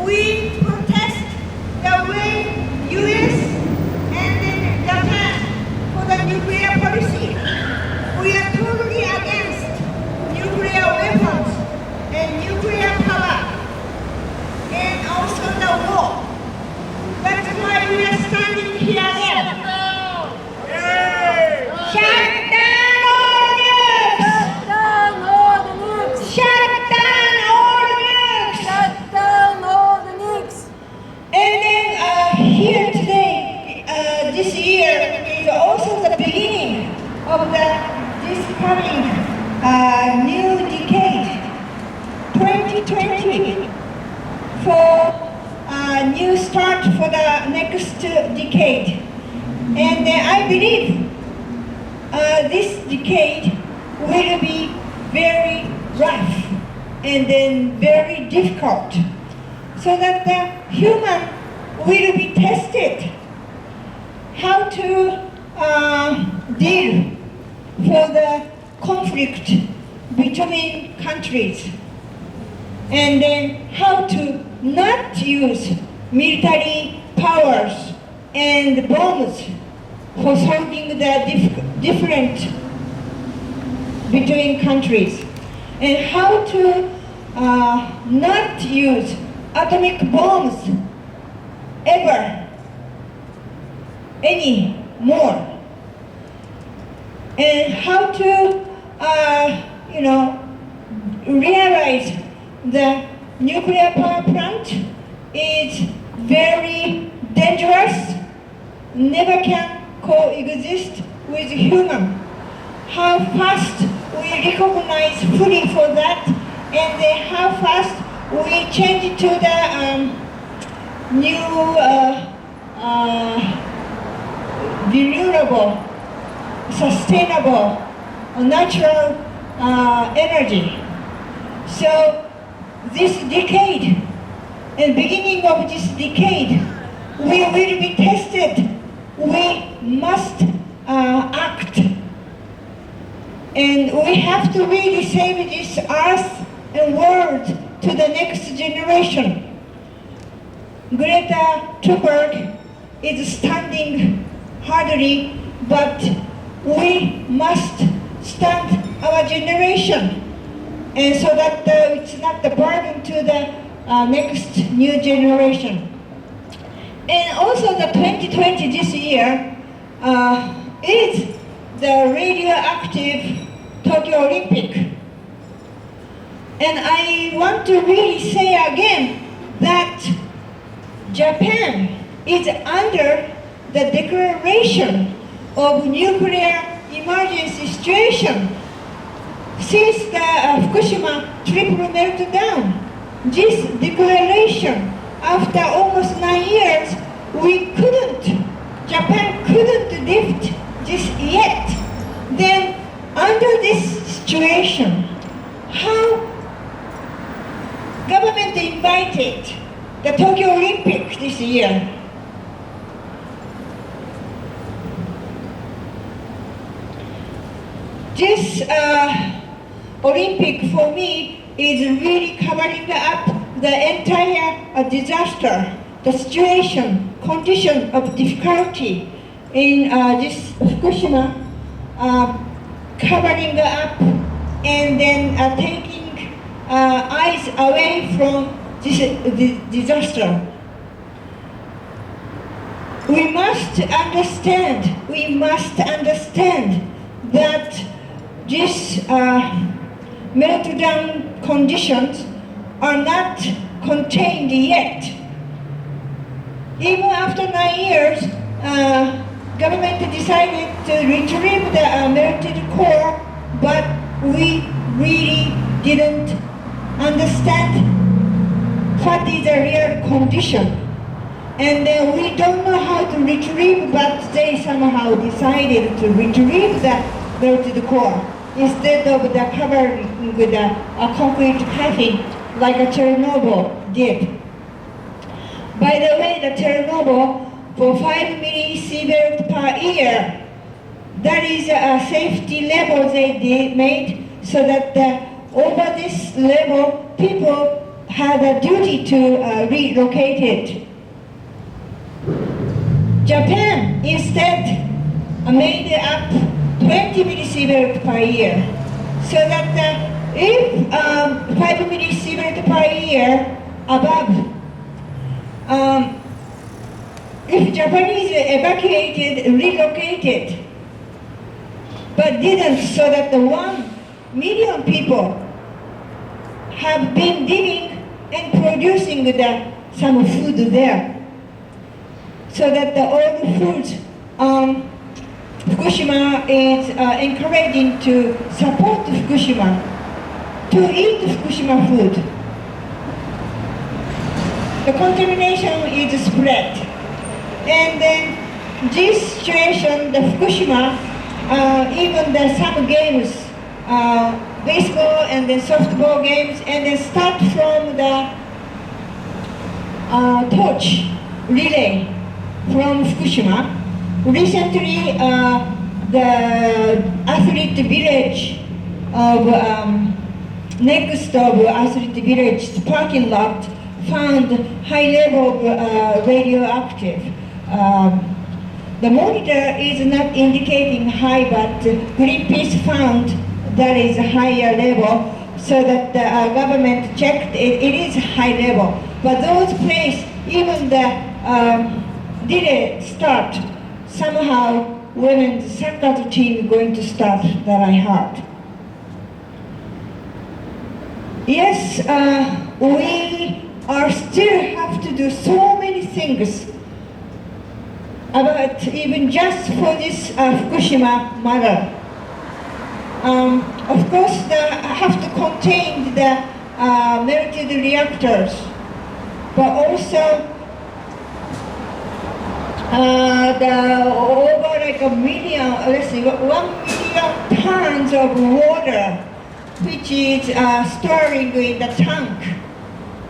we protest the way U.S. and then Japan for the nuclear policy. We are totally against nuclear weapons and nuclear power, and also the war. That's why we are standing here again. Shut down all nukes! Shut down all nukes! Shut down all the nukes! And then here today, this year is also the beginning of this coming new decade, 2020, for a new start for the next decade. And I believe this decade will be very rough and then very difficult, so that the human will be tested how to deal for the conflict between countries, and then how to not use military powers and bombs for solving the different between countries, and how to not use atomic bombs ever anymore, and how to realize the nuclear power plant is very dangerous, never can coexist with human. How fast we recognize fully for that, and then how fast we change to the new renewable, sustainable, natural energy. So this decade, and beginning of this decade, we will be tested. We must act, and we have to really save this earth and world to the next generation. Greta Thunberg is standing hardly, but we must stand our generation, and so that it's not the burden to the next new generation. And also the 2020 this year is the radioactive Tokyo Olympic. And I want to really say again that Japan is under the declaration of nuclear emergency situation since the Fukushima triple meltdown. This declaration, after almost 9 years, Japan couldn't lift this yet. Then, under this situation, how government invited the Tokyo Olympic this year? This Olympic for me is really covering up the entire disaster, the situation, condition of difficulty in this Fukushima, covering up and then taking eyes away from this disaster. We must understand that these meltdown conditions are not contained yet. Even after 9 years, government decided to retrieve the melted core, but we really didn't understand what is the real condition. And we don't know how to retrieve, but they somehow decided to retrieve the melted core instead of the covering with a concrete coating like a Chernobyl did. By the way, the Chernobyl, for 5 millisievert per year, that is a safety level they made, so that over this level, people had a duty to relocate it. Japan instead made up 20 millisievert per year, so that if 5 millisievert per year above, if Japanese evacuated, relocated, but didn't, so that the 1 million people have been living and producing some food there, so that all the foods Fukushima is encouraging to support Fukushima, to eat Fukushima food. The contamination is spread. And then this situation, the Fukushima, even some games, baseball and then softball games, and then start from the torch relay from Fukushima. Recently, the athlete village of next of athlete village parking lot found high level of radioactive. The monitor is not indicating high, but Greenpeace found that is a higher level, so that the government checked it is high level. But those places, even didn't start. Somehow, women's soccer team going to start that I heard. Yes, we are still have to do so many things about even just for this Fukushima matter. Of course, have to contain the melted reactors, but also the over like 1 million tons of water, which is storing in the tank.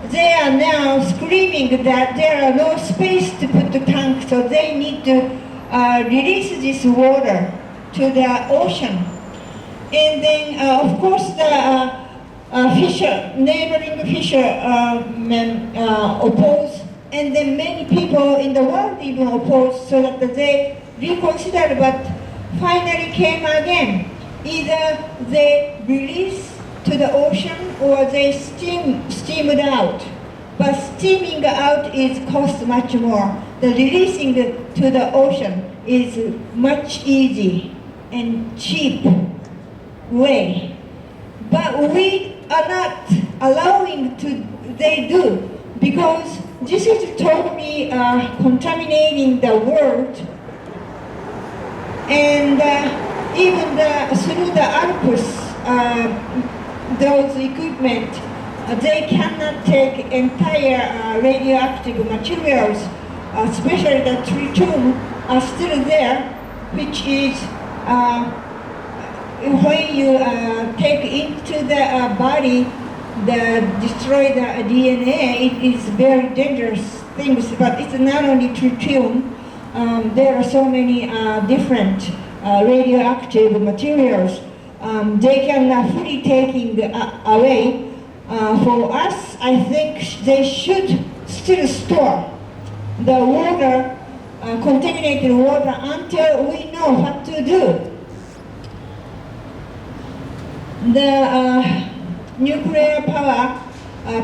They are now screaming that there are no space to put the tank, so they need to release this water to the ocean. And then, of course, the neighboring fishermen oppose, and then many people in the world even oppose, so that they reconsider, but finally came again. Either they release to the ocean or they steamed out. But steaming out is cost much more. The releasing to the ocean is much easy and cheap way. But we are not allowing they do, because this is totally contaminating the world. And even through the Alps, those equipment, they cannot take entire radioactive materials, especially the tritium are still there, which is when you take into the body, destroy the DNA, it is very dangerous things. But it's not only tritium. There are so many different radioactive materials. They cannot fully taking away. For us, I think they should still store the water, contaminated water, until we know what to do. The nuclear power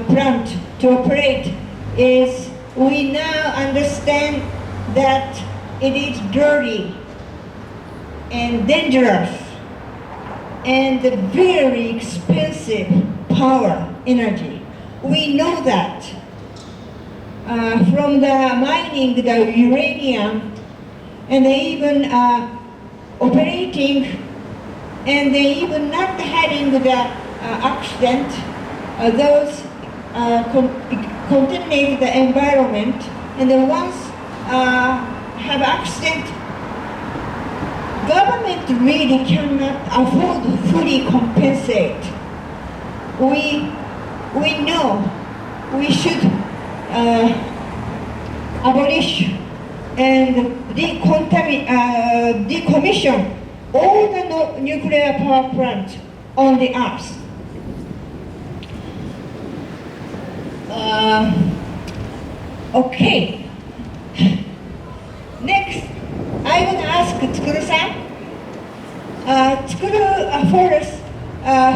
plant to operate is, we now understand that it is dirty and dangerous and very expensive power energy. We know that from the mining the uranium, and they even operating, and they even not having the accident, those contaminate the environment, and then once have accident, government really cannot afford to fully compensate. We know we should abolish and decommission all the nuclear power plants on the earth. Okay. Next, I want to ask Tsukuru-san. Tsukuru Forest,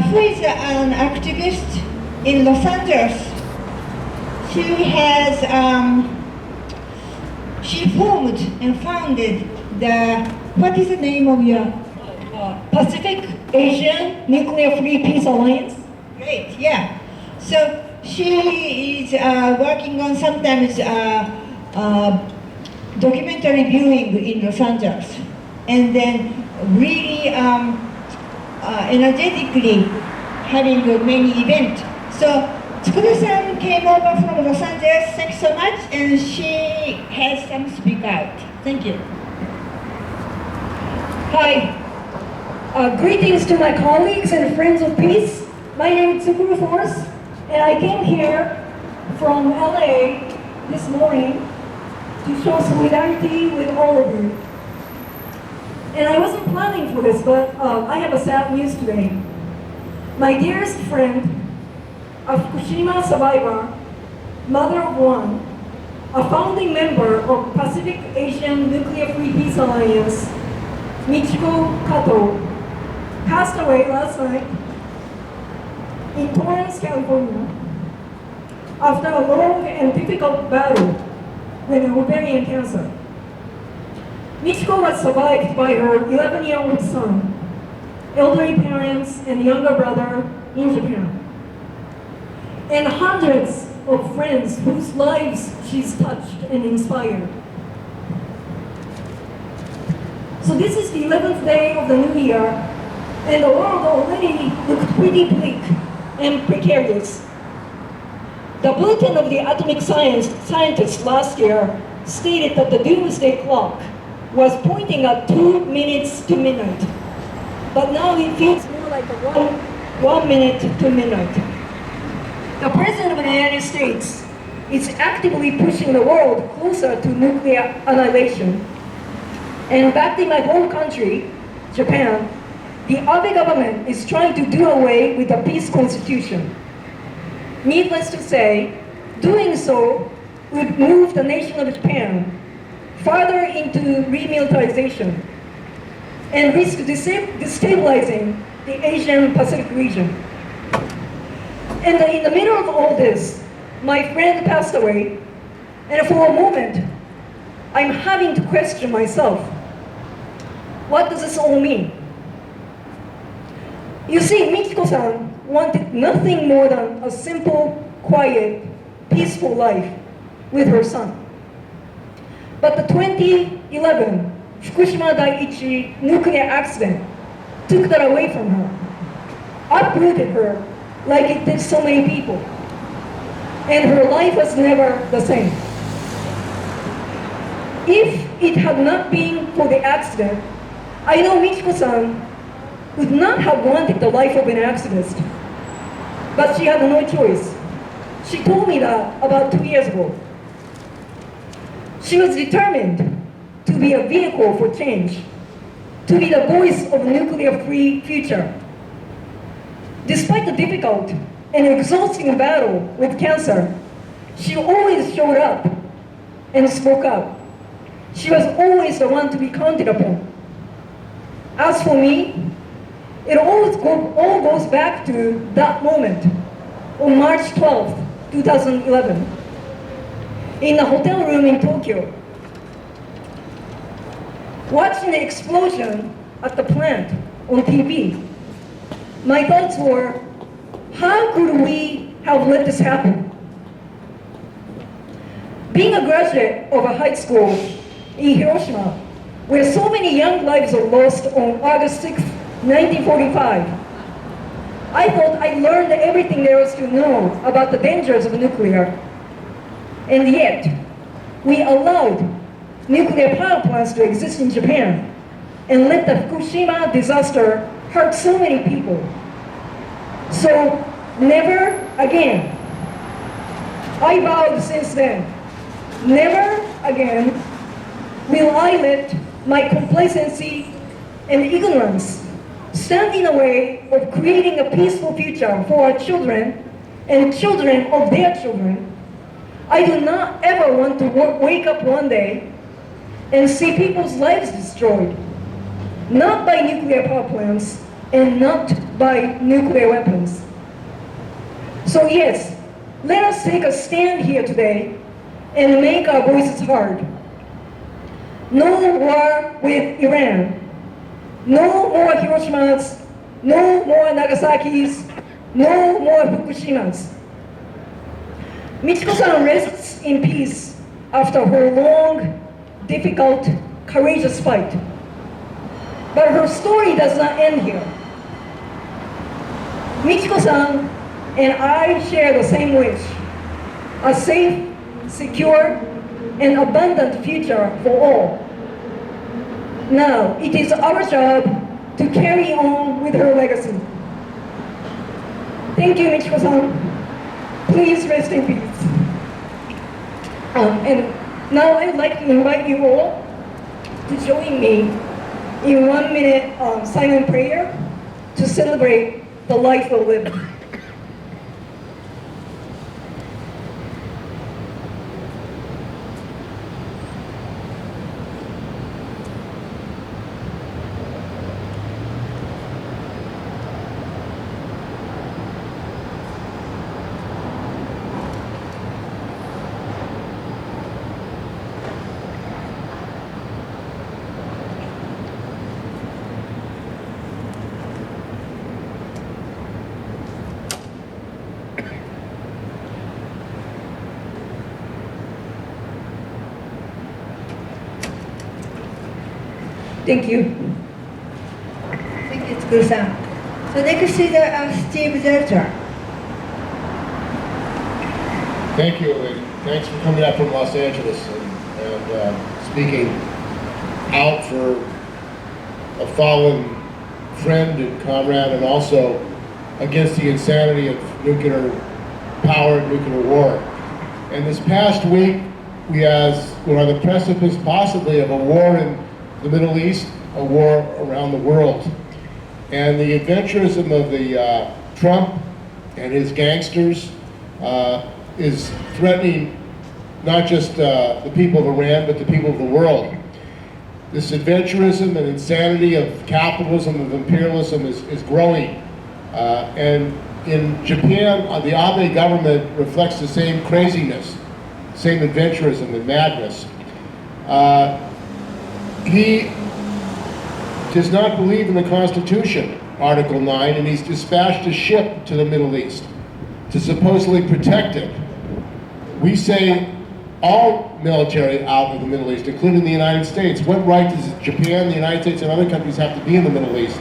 who is an activist in Los Angeles. She formed and founded what is the name of your? Pacific Asian Nuclear Free Peace Alliance. Great, yeah. So she is working on sometimes documentary viewing in Los Angeles, and then really energetically having many events. So Tsukuru-san came over from Los Angeles. Thanks so much, and she has some speak out. Thank you. Hi. Greetings to my colleagues and friends of peace. My name is Tsukuru Force, and I came here from LA this morning to show solidarity with all of you. And I wasn't planning for this, but I have a sad news today. My dearest friend, a Fukushima survivor, mother of one, a founding member of Pacific Asian Nuclear Free Peace Alliance, Michiko Kato, passed away last night in Torrance, California, after a long and difficult battle with ovarian cancer. Michiko was survived by her 11-year-old son, elderly parents, and younger brother in Japan, and hundreds of friends whose lives she's touched and inspired. So this is the 11th day of the new year, and the world already looked pretty bleak and precarious. The bulletin of the atomic scientists last year stated that the doomsday clock was pointing at 2 minutes to midnight. But now it feels more like one minute to midnight. The President of the United States is actively pushing the world closer to nuclear annihilation. And back in my home country, Japan, the Abe government is trying to do away with the peace constitution. Needless to say, doing so would move the nation of Japan further into remilitarization and risk destabilizing the Asian Pacific region. And in the middle of all this, my friend passed away, and for a moment, I'm having to question myself. What does this all mean? You see, Michiko-san wanted nothing more than a simple, quiet, peaceful life with her son. But the 2011 Fukushima Daiichi nuclear accident took that away from her, uprooted her like it did so many people, and her life was never the same. If it had not been for the accident, I know Michiko-san would not have wanted the life of an activist, but she had no choice. She told me that about 2 years ago. She was determined to be a vehicle for change, to be the voice of a nuclear-free future. Despite the difficult and exhausting battle with cancer, she always showed up and spoke up. She was always the one to be counted upon. As for me, it all goes back to that moment on March 12th, 2011, in a hotel room in Tokyo. Watching the explosion at the plant on TV, my thoughts were, how could we have let this happen? Being a graduate of a high school in Hiroshima, where so many young lives were lost on August 6, 1945, I thought I learned everything there was to know about the dangers of nuclear. And yet, we allowed nuclear power plants to exist in Japan and let the Fukushima disaster hurt so many people. So, never again. I vowed since then, never again will I let my complacency and ignorance stand in the way of creating a peaceful future for our children and children of their children, I do not ever want to wake up one day and see people's lives destroyed, not by nuclear power plants and not by nuclear weapons. So yes, let us take a stand here today and make our voices heard. No war with Iran. No more Hiroshimas. No more Nagasaki's. No more Fukushimas. Michiko-san rests in peace after her long, difficult, courageous fight. But her story does not end here. Michiko-san and I share the same wish: a safe, secure, and abundant future for all. Now, it is our job to carry on with her legacy. Thank you, Michiko-san. Please rest in peace. And now I'd like to invite you all to join me in 1 minute silent prayer to celebrate the life we're living. Thank you. Thank you, Tsukuru-san. So next is Steve Zelter. Thank you, and thanks for coming out from Los Angeles and speaking out for a fallen friend and comrade, and also against the insanity of nuclear power and nuclear war. And this past week, we're on the precipice possibly of a war in the Middle East, a war around the world. And the adventurism of the Trump and his gangsters is threatening not just the people of Iran, but the people of the world. This adventurism and insanity of capitalism, of imperialism is growing. And in Japan, the Abe government reflects the same craziness, same adventurism and madness. He does not believe in the Constitution, Article 9, and he's dispatched a ship to the Middle East to supposedly protect it. We say all military out of the Middle East, including the United States. What right does Japan, the United States, and other countries have to be in the Middle East?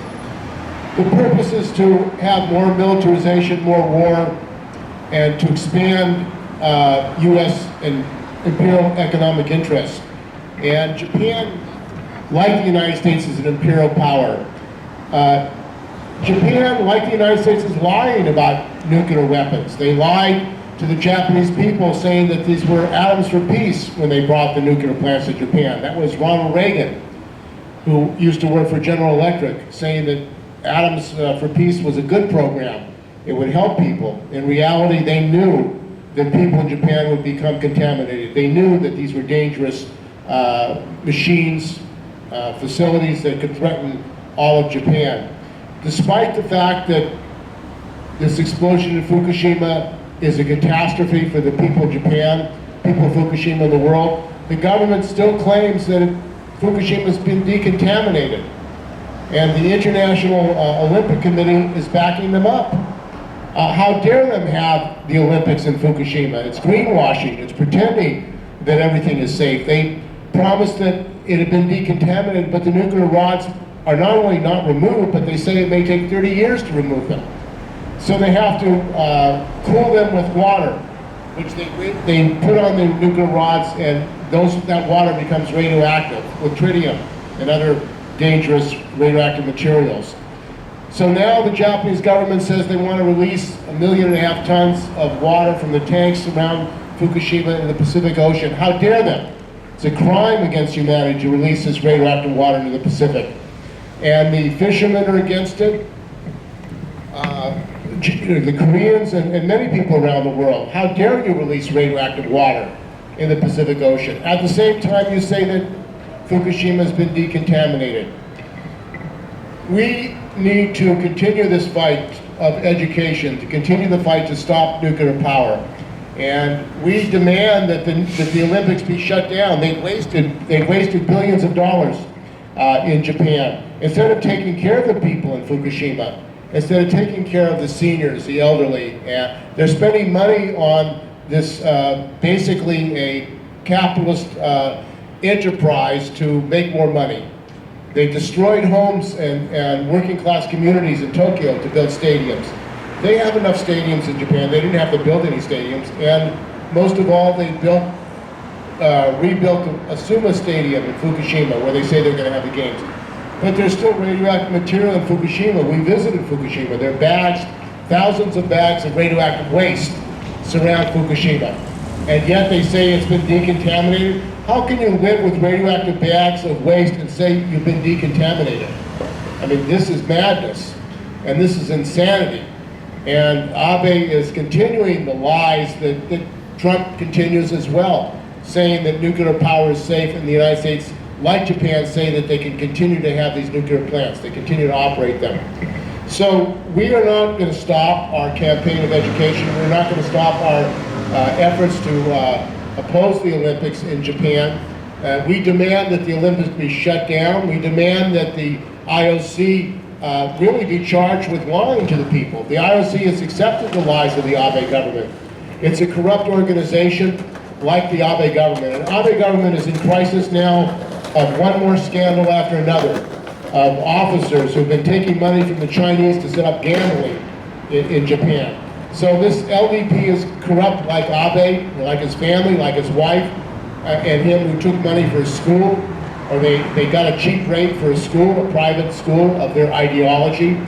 The purpose is to have more militarization, more war, and to expand U.S. and imperial economic interests. And Japan, like the United States, is an imperial power. Japan, like the United States, is lying about nuclear weapons. They lied to the Japanese people saying that these were atoms for peace when they brought the nuclear plants to Japan. That was Ronald Reagan, who used to work for General Electric, saying that atoms for peace was a good program. It would help people. In reality, they knew that people in Japan would become contaminated. They knew that these were dangerous machines, facilities that could threaten all of Japan. Despite the fact that this explosion in Fukushima is a catastrophe for the people of Japan, people of Fukushima and the world, the government still claims that Fukushima has been decontaminated. And the International Olympic Committee is backing them up. How dare them have the Olympics in Fukushima? It's greenwashing, it's pretending that everything is safe. They promised that it had been decontaminated, but the nuclear rods are not only not removed, but they say it may take 30 years to remove them. So they have to cool them with water, which they put on the nuclear rods, and that water becomes radioactive with tritium and other dangerous radioactive materials. So now the Japanese government says they want to release 1.5 million tons of water from the tanks around Fukushima in the Pacific Ocean. How dare them? It's a crime against humanity to release this radioactive water into the Pacific. And the fishermen are against it. the Koreans and many people around the world, how dare you release radioactive water in the Pacific Ocean? At the same time, you say that Fukushima has been decontaminated. We need to continue this fight of education, to continue the fight to stop nuclear power. And we demand that the Olympics be shut down. They've wasted billions of dollars in Japan. Instead of taking care of the people in Fukushima, instead of taking care of the seniors, the elderly, they're spending money on this basically a capitalist enterprise to make more money. They destroyed homes and working class communities in Tokyo to build stadiums. They have enough stadiums in Japan. They didn't have to build any stadiums. And most of all, they rebuilt a Suma Stadium in Fukushima where they say they're going to have the games. But there's still radioactive material in Fukushima. We visited Fukushima. There are bags, thousands of bags of radioactive waste surround Fukushima. And yet they say it's been decontaminated. How can you live with radioactive bags of waste and say you've been decontaminated? I mean, this is madness, and this is insanity. And Abe is continuing the lies that Trump continues as well, saying that nuclear power is safe, and the United States, like Japan, say that they can continue to have these nuclear plants. They continue to operate them. So we are not going to stop our campaign of education. We're not going to stop our efforts to oppose the Olympics in Japan. We demand that the Olympics be shut down. We demand that the IOC really be charged with lying to the people. The IOC has accepted the lies of the Abe government. It's a corrupt organization like the Abe government. And Abe government is in crisis now of one more scandal after another, of officers who've been taking money from the Chinese to set up gambling in Japan. So this LDP is corrupt like Abe, like his family, like his wife, and him who took money for his school, or they got a cheap rate for a school, a private school of their ideology.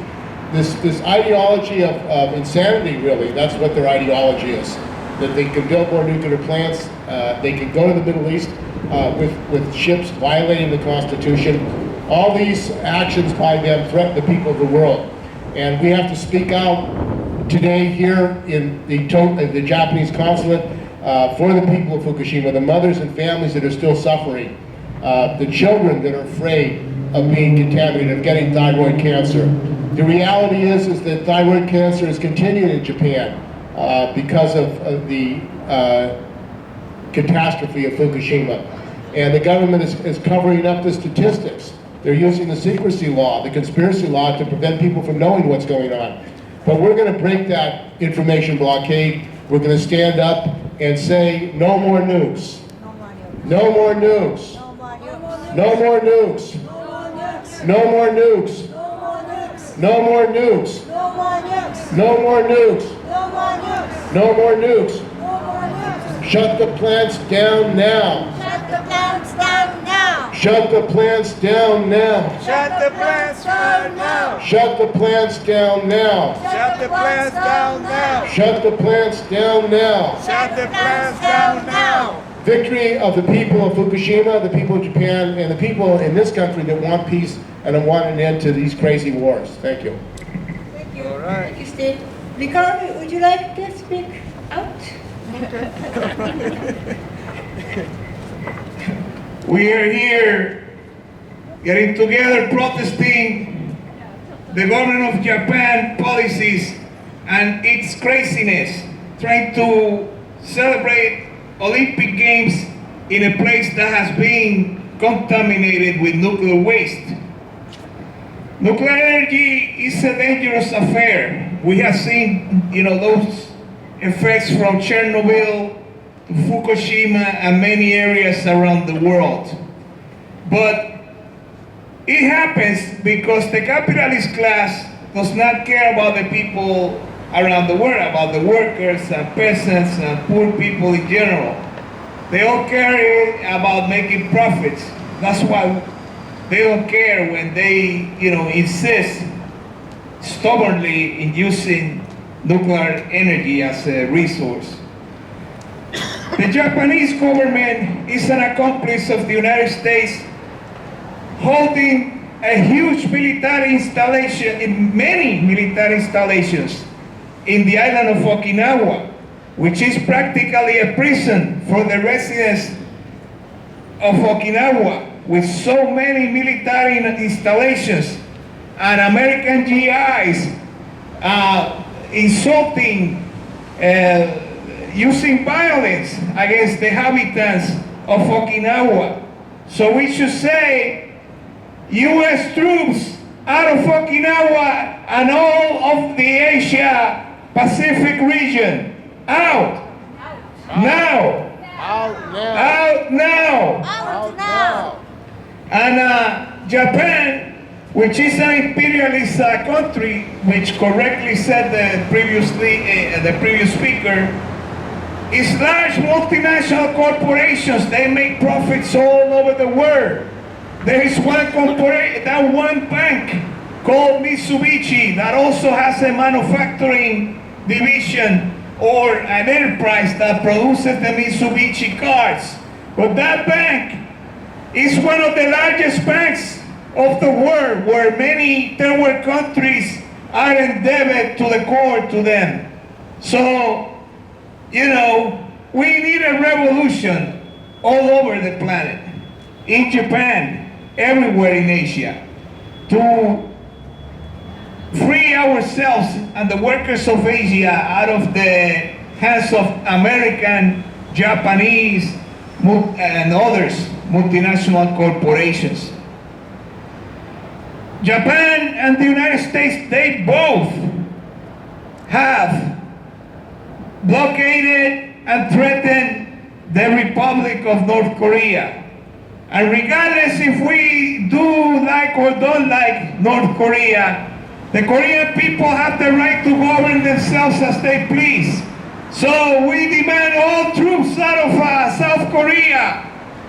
This ideology of insanity, really, that's what their ideology is. That they can build more nuclear plants, they can go to the Middle East with ships violating the Constitution. All these actions by them threaten the people of the world. And we have to speak out today here in the Japanese consulate for the people of Fukushima, the mothers and families that are still suffering, the children that are afraid of being contaminated, of getting thyroid cancer. The reality is that thyroid cancer is continuing in Japan because of the catastrophe of Fukushima. And the government is covering up the statistics. They're using the secrecy law, the conspiracy law, to prevent people from knowing what's going on. But we're going to break that information blockade. We're going to stand up and say, no more nukes. No more nukes. No more nukes. No more nukes. No more nukes. No more nukes. No more nukes. Shut the plants down now. Shut the plants down now. Shut the plants down now. Shut the plants down now. Shut the plants down now. Shut the plants down now. Shut the plants down now. Shut the plants down now. Victory of the people of Fukushima, the people of Japan, and the people in this country that want peace and want an end to these crazy wars. Thank you. Thank you. All right. Thank you, Steve. Ricardo, would you like to speak out? We are here getting together protesting the government of Japan policies and its craziness, trying to celebrate Olympic Games in a place that has been contaminated with nuclear waste. Nuclear energy is a dangerous affair. We have seen, those effects from Chernobyl to Fukushima and many areas around the world. But it happens because the capitalist class does not care about the people around the world, about the workers and peasants and poor people in general. They all care about making profits. That's why they don't care when they, insist stubbornly in using nuclear energy as a resource. The Japanese government is an accomplice of the United States, holding a huge military installation, in many military installations in the island of Okinawa, which is practically a prison for the residents of Okinawa, with so many military installations and American GIs insulting, using violence against the inhabitants of Okinawa. So we should say, U.S. troops out of Okinawa and all of the Asia Pacific region, out. Now. Out now. Out now. Out now. And Japan, which is an imperialist country, which correctly said the previous speaker, is large multinational corporations. They make profits all over the world. There is one bank called Mitsubishi that also has a manufacturing division or an enterprise that produces the Mitsubishi cars. But that bank is one of the largest banks of the world, where many third world countries are indebted to the core to them. So, we need a revolution all over the planet, in Japan, everywhere in Asia, to free ourselves and the workers of Asia out of the hands of American, Japanese, and others, multinational corporations. Japan and the United States, they both have blockaded and threatened the Republic of North Korea. And regardless if we do like or don't like North Korea, the Korean people have the right to govern themselves as they please. So we demand all troops out of South Korea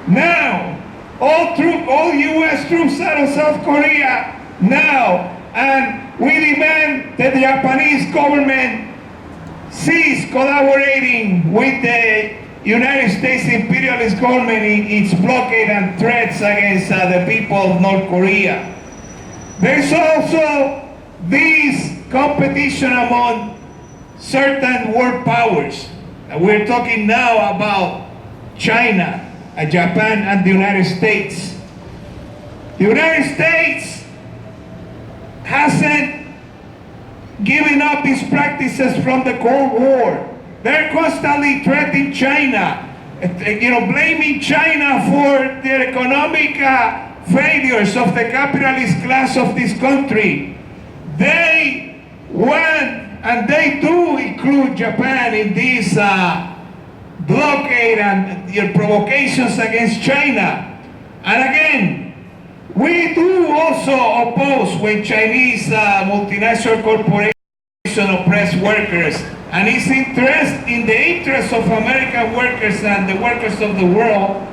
now. All U.S. troops out of South Korea now. And we demand that the Japanese government cease collaborating with the United States imperialist government in its blockade and threats against the people of North Korea. There's also this competition among certain world powers. We're talking now about China, Japan, and the United States. The United States hasn't given up its practices from the Cold War. They're constantly threatening China, blaming China for the economic failures of the capitalist class of this country. They want, and they do include Japan in this blockade and provocations against China. And again, we do also oppose when Chinese multinational corporations oppress workers, and it's in the interest of American workers and the workers of the world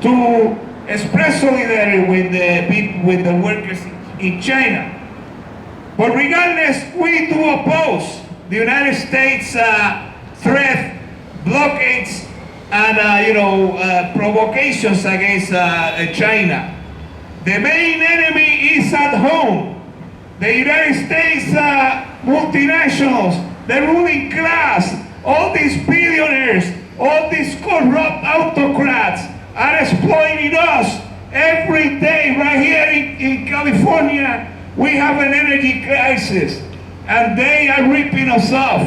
to express solidarity with the workers in China. But regardless, we do oppose the United States threat, blockades, and provocations against China. The main enemy is at home. The United States multinationals, the ruling class, all these billionaires, all these corrupt autocrats are exploiting us every day. Right here in California, we have an energy crisis, and they are ripping us off.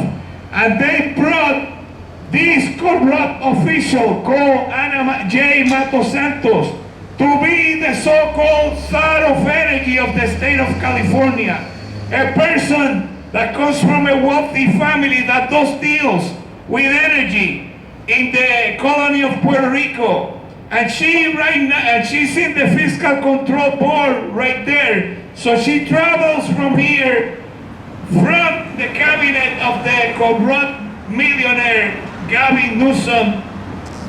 And they brought this corrupt official called Ana J. Matos Santos to be the so-called czar of energy of the state of California. A person that comes from a wealthy family that does deals with energy in the colony of Puerto Rico. And she's in the fiscal control board right there. So she travels from here, from the cabinet of the corrupt millionaire Gavin Newsom,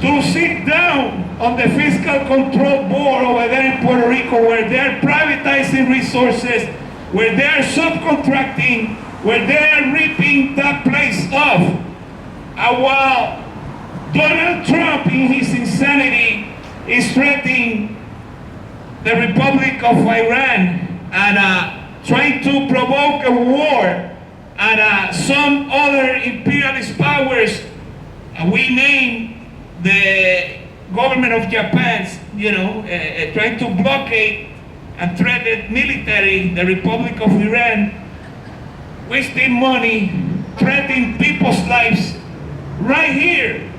to sit down on the fiscal control board over there in Puerto Rico, where they're privatizing resources, where they're subcontracting, where they're ripping that place off. And while Donald Trump, in his insanity, is threatening the Republic of Iran and trying to provoke a war and some other imperialist powers, we name the government of Japan's, trying to blockade and threaten military, the Republic of Iran, wasting money, threatening people's lives right here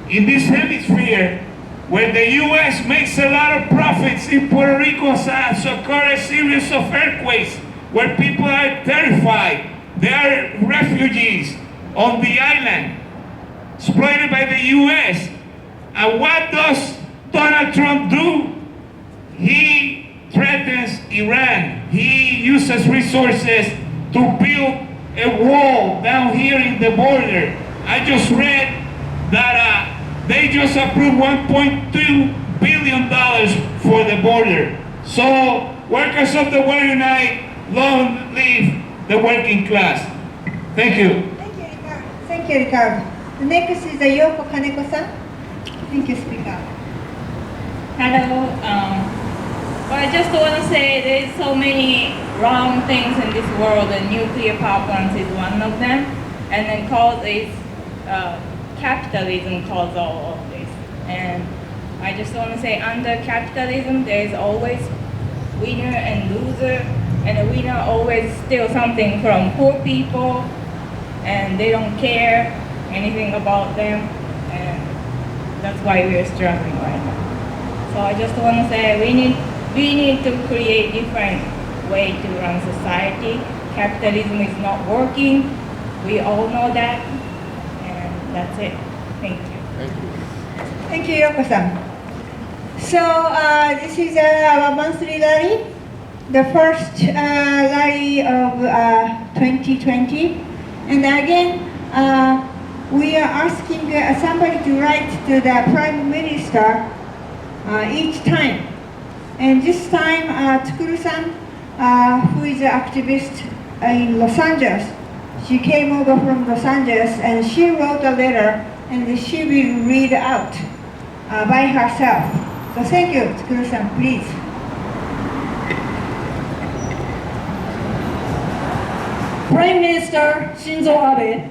in this hemisphere, where the U.S. makes a lot of profits in Puerto Rico has occurred a series of earthquakes where people are terrified. They are refugees on the island, exploited by the U.S. And what does Donald Trump do? He threatens Iran. He uses resources to build a wall down here in the border. I just read that they just approved $1.2 billion for the border. So, workers of the world unite, long live the working class. Thank you. Thank you, Ricardo. The next is Yoko Kaneko-san. Thank you, Speaker. Hello. Well, I just want to say there's so many wrong things in this world, and nuclear power plants is one of them. And then capitalism caused all of this. And I just want to say under capitalism, there's always winner and loser, and the winner always steals something from poor people, and they don't care anything about them, and that's why we're struggling right now. So I just want to say we need to create different way to run society. Capitalism is not working. We all know that, and that's it. Thank you. Thank you, Yoko-san. So this is our monthly rally, the first rally of 2020. And again, we are asking somebody to write to the Prime Minister each time. And this time, Tsukuru-san, who is an activist in Los Angeles, she came over from Los Angeles and she wrote a letter and she will read out by herself. So thank you, Tsukuru-san, please. Prime Minister Shinzo Abe,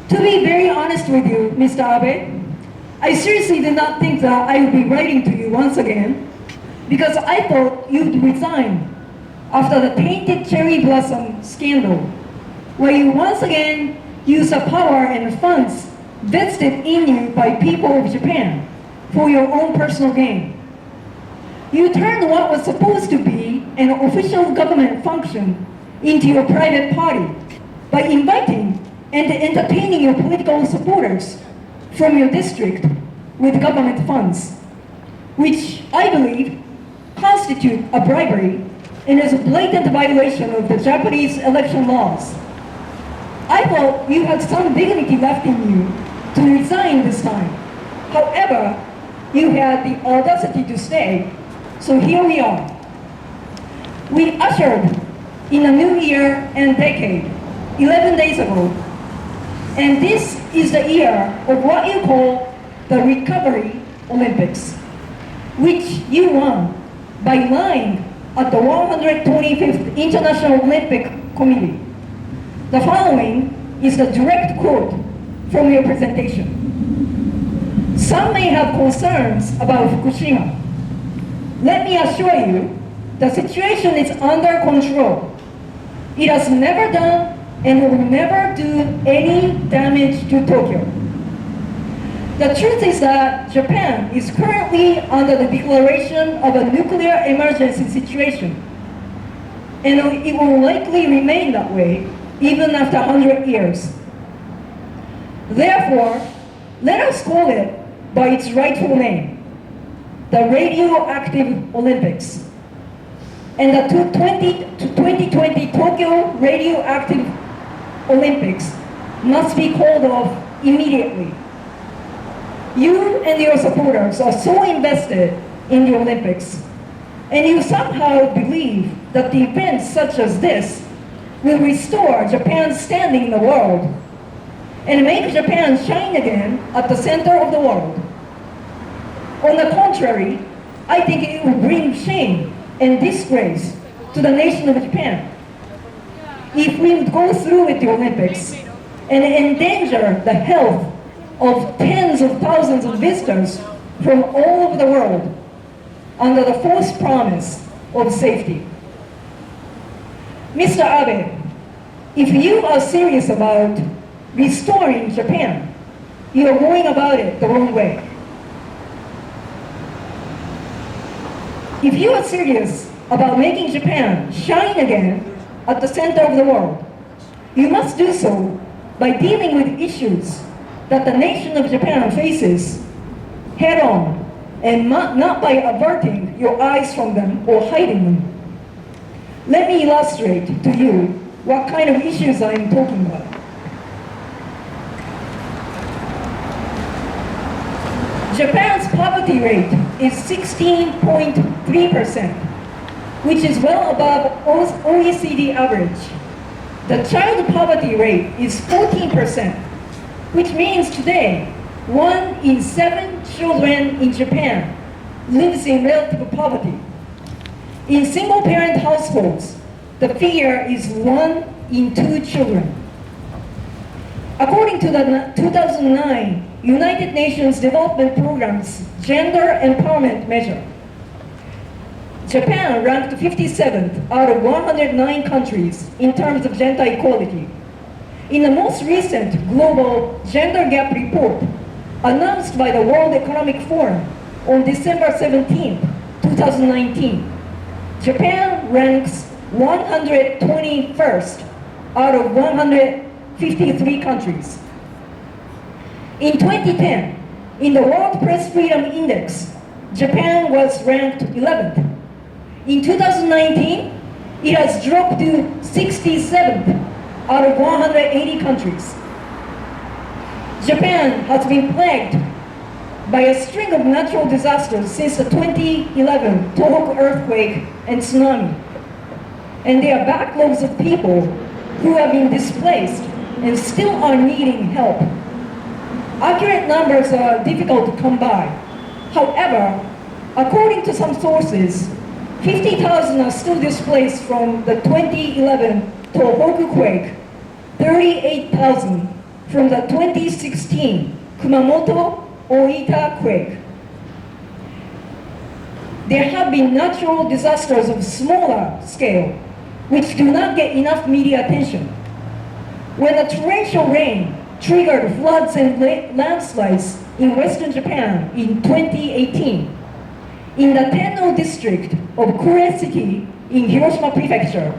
to be very honest with you, Mr. Abe, I seriously did not think that I would be writing to you once again, because I thought you'd resign after the tainted cherry blossom scandal, where you once again used the power and funds vested in you by people of Japan for your own personal gain. You turned what was supposed to be an official government function into your private party by inviting and entertaining your political supporters from your district with government funds, which I believe constitute a bribery and is a blatant violation of the Japanese election laws. I thought you had some dignity left in you to resign this time. However, you had the audacity to stay, so here we are. We ushered in a new year and decade 11 days ago, and this is the year of what you call the Recovery Olympics, which you won by lying at the 125th International Olympic Committee. The following is the direct quote from your presentation. Some may have concerns about Fukushima. Let me assure you, the situation is under control. It has never done and will never do any damage to Tokyo. The truth is that Japan is currently under the declaration of a nuclear emergency situation, and it will likely remain that way even after 100 years. Therefore, let us call it by its rightful name, the Radioactive Olympics, and the 2020 Tokyo Radioactive Olympics must be called off immediately. You and your supporters are so invested in the Olympics, and you somehow believe that the events such as this will restore Japan's standing in the world and make Japan shine again at the center of the world. On the contrary, I think it will bring shame and disgrace to the nation of Japan. if we would go through with the Olympics and endanger the health of tens of thousands of visitors from all over the world under the false promise of safety. Mr. Abe, if you are serious about restoring Japan, you are going about it the wrong way. If you are serious about making Japan shine again at the center of the world, you must do so by dealing with issues that the nation of Japan faces head on and not by averting your eyes from them or hiding them. Let me illustrate to you what kind of issues I am talking about. Japan's poverty rate is 16.3%, which is well above OECD average. The child poverty rate is 14%, which means today 1 in 7 children in Japan lives in relative poverty. In single-parent households, the figure is 1 in 2 children. According to the 2009 United Nations Development Program's Gender Empowerment Measure, Japan ranked 57th out of 109 countries in terms of gender equality. In the most recent Global Gender Gap Report, announced by the World Economic Forum on December 17, 2019, Japan ranks 121st out of 153 countries. In 2010, in the World Press Freedom Index, Japan was ranked 11th. In 2019, it has dropped to 67th out of 180 countries. Japan has been plagued by a string of natural disasters since the 2011 Tohoku earthquake and tsunami. And there are backlogs of people who have been displaced and still are needing help. Accurate numbers are difficult to come by. However, according to some sources, 50,000 are still displaced from the 2011 Tohoku quake, 38,000 from the 2016 Kumamoto Oita quake. There have been natural disasters of smaller scale, which do not get enough media attention. When the torrential rain triggered floods and landslides in western Japan in 2018, in the Tenno district of Kure City in Hiroshima Prefecture,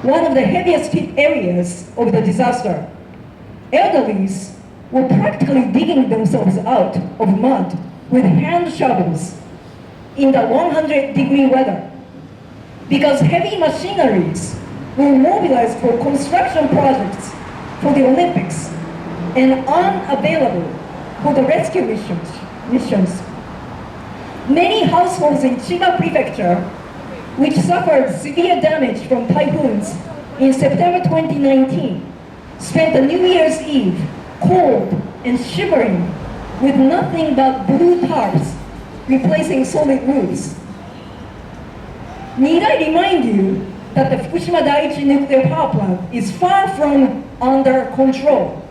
one of the heaviest hit areas of the disaster, elderlies were practically digging themselves out of mud with hand shovels in the 100-degree weather because heavy machineries were mobilized for construction projects for the Olympics and unavailable for the rescue missions. Many households in Chiba Prefecture, which suffered severe damage from typhoons in September 2019, spent the New Year's Eve cold and shivering with nothing but blue tarps replacing solid roofs. Need I remind you that the Fukushima Daiichi nuclear power plant is far from under control.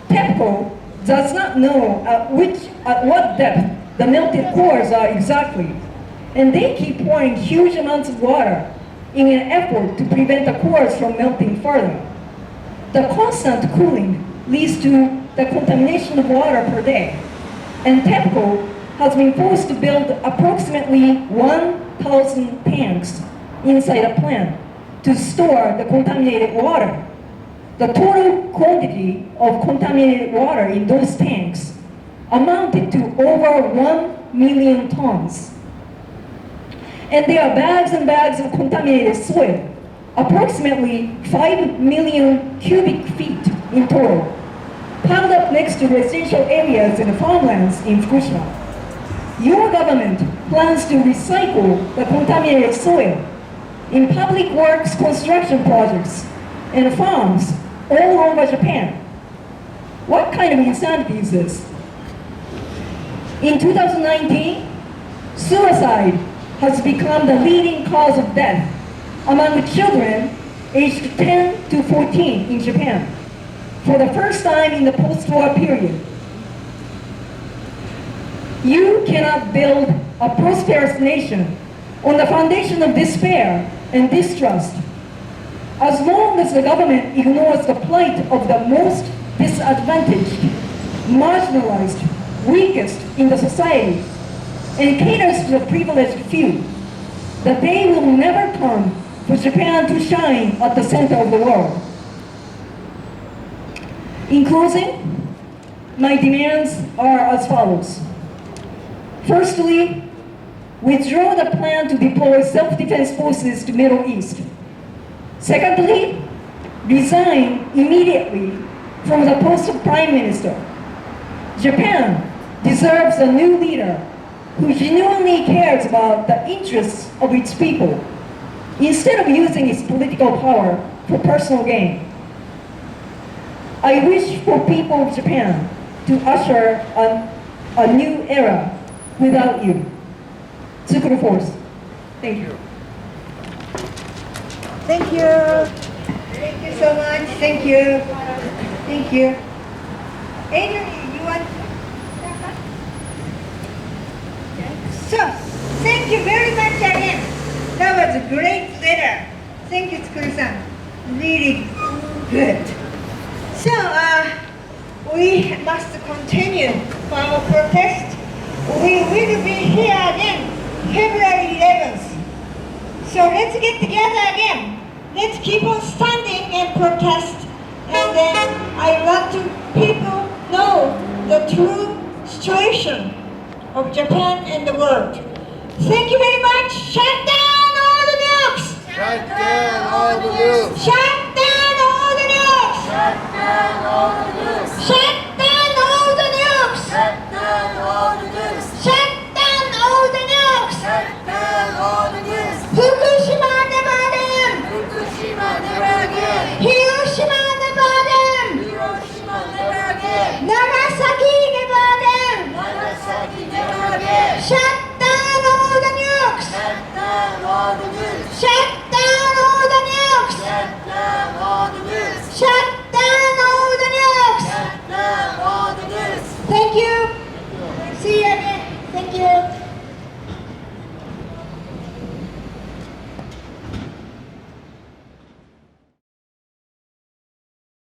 TEPCO does not know at what depth the melted cores are exactly, and they keep pouring huge amounts of water in an effort to prevent the cores from melting further. The constant cooling leads to the contamination of water per day, and TEPCO has been forced to build approximately 1,000 tanks inside a plant to store the contaminated water. The total quantity of contaminated water in those tanks amounted to over 1 million tons. And there are bags and bags of contaminated soil, approximately 5 million cubic feet in total, piled up next to residential areas and farmlands in Fukushima. Your government plans to recycle the contaminated soil in public works construction projects and farms all over Japan. What kind of insanity is this? In 2019, suicide has become the leading cause of death among children aged 10 to 14 in Japan, for the first time in the post-war period. You cannot build a prosperous nation on the foundation of despair and distrust. As long as the government ignores the plight of the most disadvantaged, marginalized, weakest in the society, and caters to the privileged few, the day will never come for Japan to shine at the center of the world. In closing, my demands are as follows. Firstly, withdraw the plan to deploy self-defense forces to Middle East. Secondly, resign immediately from the post of Prime Minister. Japan deserves a new leader who genuinely cares about the interests of its people, instead of using its political power for personal gain. I wish for people of Japan to usher a new era without you. Tsukuru Force. Thank you. Thank you. Thank you so much. Thank you. Thank you. Adrian, you want? So, thank you very much again. That was a great letter. Thank you, Tsukuru-san. Really good. So, we must continue our protest. We will be here again, February 11th. So let's get together again. Let's keep on standing and protest. And then I want to people know the true situation of Japan and the world. Thank you very much. Shut down all the nukes! Shut down all the nukes! Shut down all the nukes! Shut down all the